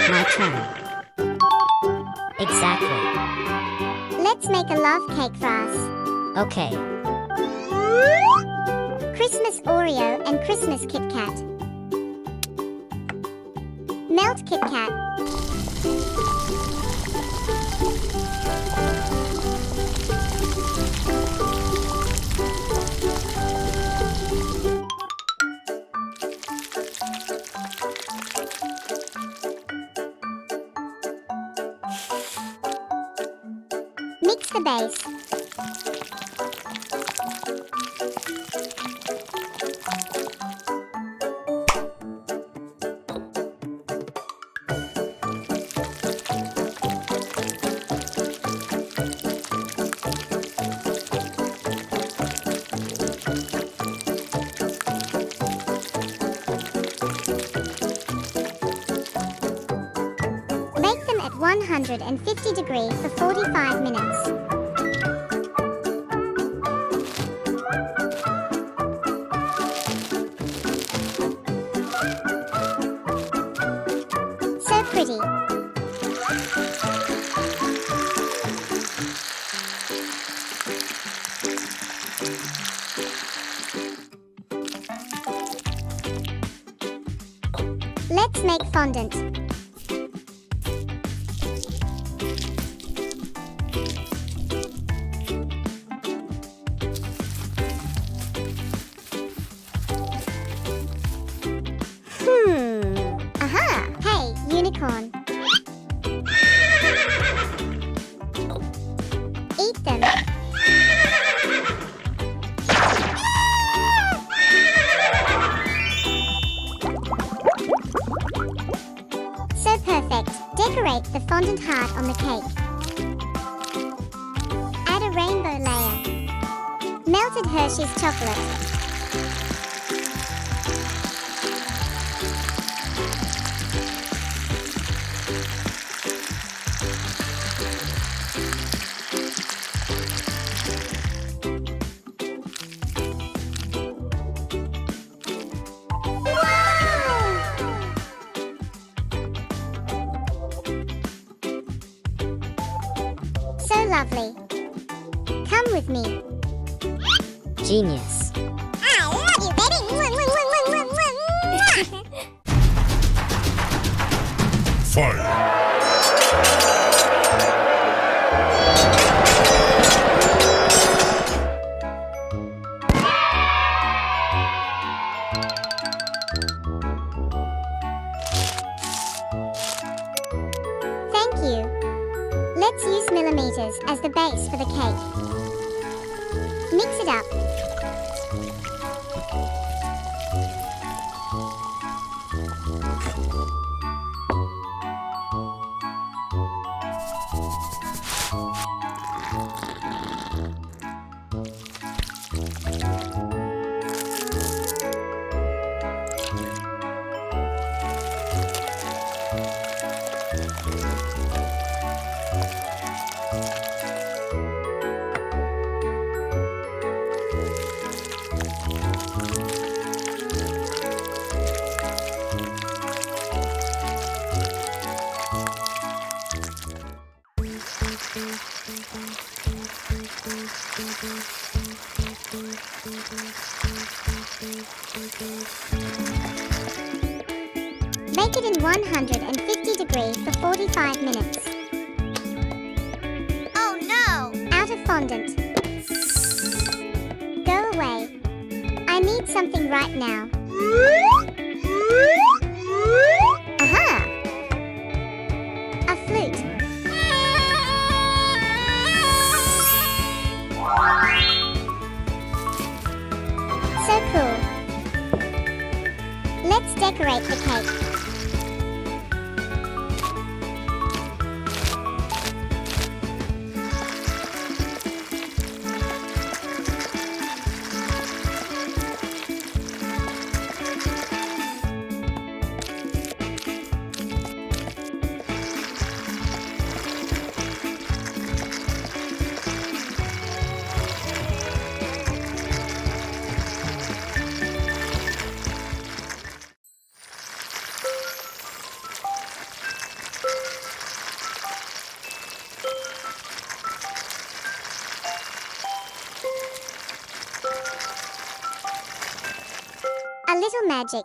My turn. Exactly. Let's make a love cake for us. Okay. Christmas Oreo and Christmas Kit Kat. Melt Kit Kat. Mix the base. Bake them at 150 degrees for 45 minutes. So pretty. Let's make fondant. Aha! Hey, unicorn. Eat them. So perfect. Decorate the fondant heart on the cake. Add a rainbow layer. Melted Hershey's chocolate. So lovely. Come with me. Genius. I love you, baby. Fire! Thank you. Let's use millimeters as the base for the cake. Mix it up. Bake it in 150 degrees for 45 minutes. Oh no! Out of fondant. Go away. I need something right now. Aha! A flute. So cool. Let's decorate the cake. A little magic.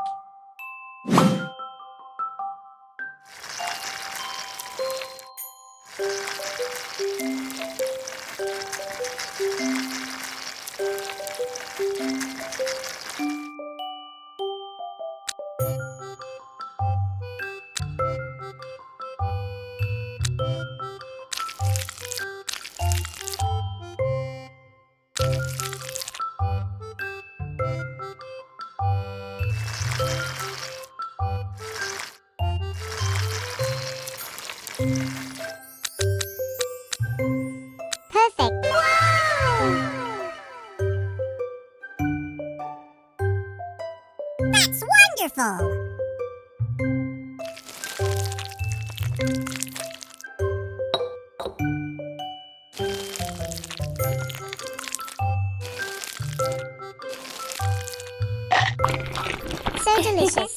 Perfect. That's wonderful! So delicious.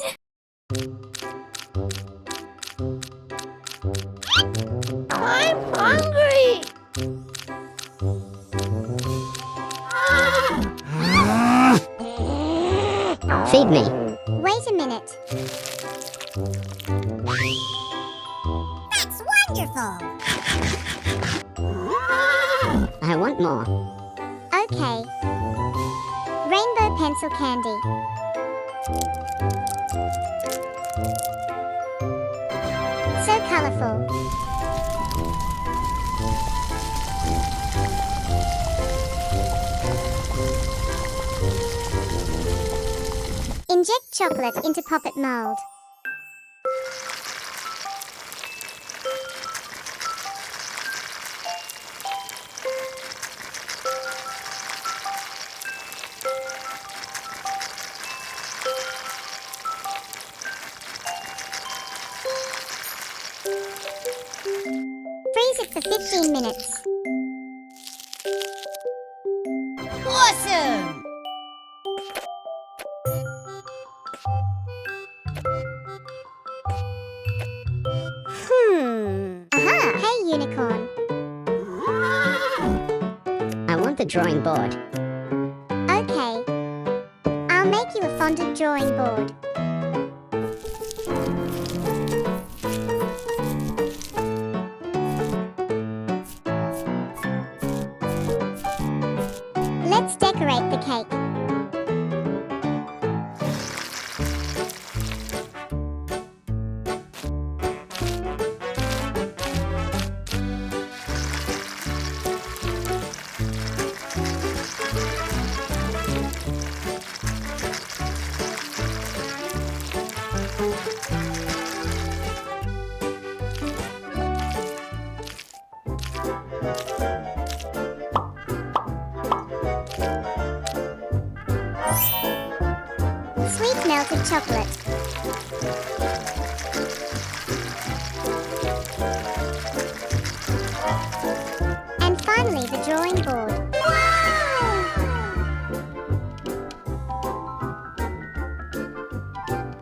I'm hungry! Feed me. Wait a minute. That's wonderful! I want more. Okay. Rainbow pencil candy. So colorful. Inject chocolate into poppet mold. Freeze it for 15 minutes. Awesome! Aha! Hey, unicorn. I want the drawing board. Okay. I'll make you a fondant drawing board. Let's decorate the cake. Sweet melted chocolate. And finally the drawing board.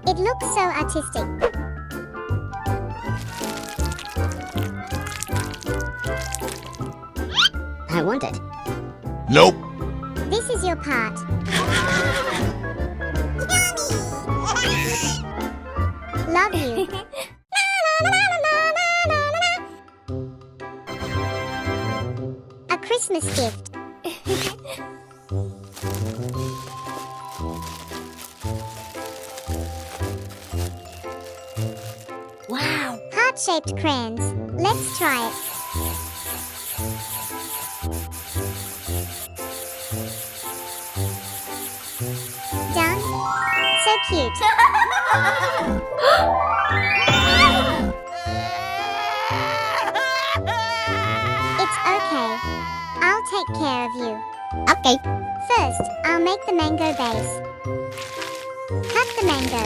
It looks so artistic. I want it. Nope. This is your part. Love you. A Christmas gift. Wow! Heart-shaped crayons. Let's try it. Done? So cute. It's okay. I'll take care of you. Okay. First, I'll make the mango base. Cut the mango.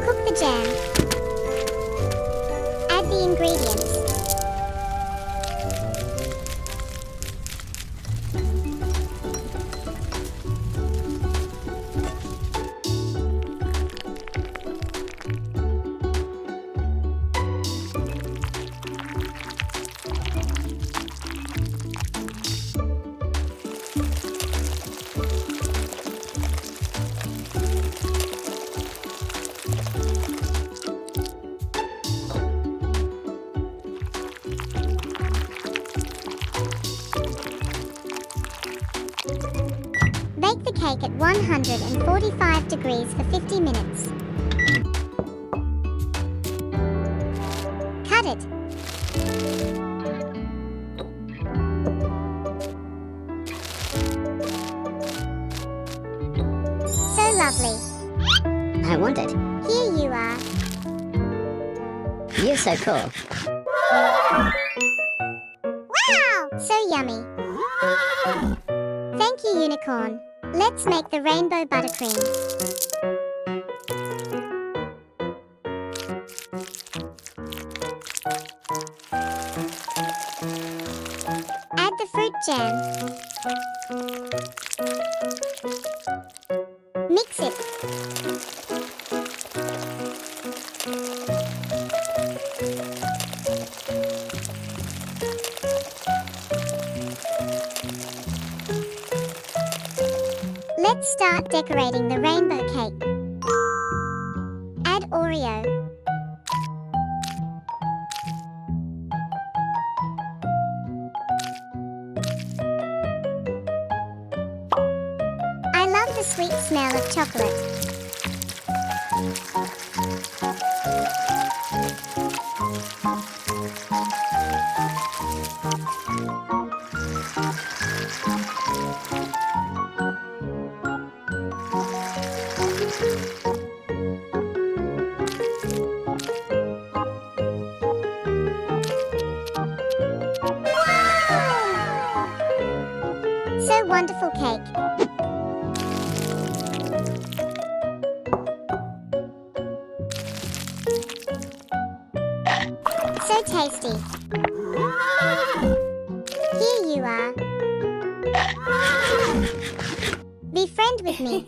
Cook the jam. Add the ingredients. cake at 145 degrees for 50 minutes. Cut it. So lovely. I want it. Here you are. You're so cool. Wow! So yummy. Thank you, Unicorn. Let's make the rainbow buttercream. Add the fruit jam. Mix it. Let's start decorating the rainbow cake. Add Oreo. I love the sweet smell of chocolate. So wonderful cake. So tasty. Here you are. Be friend with me.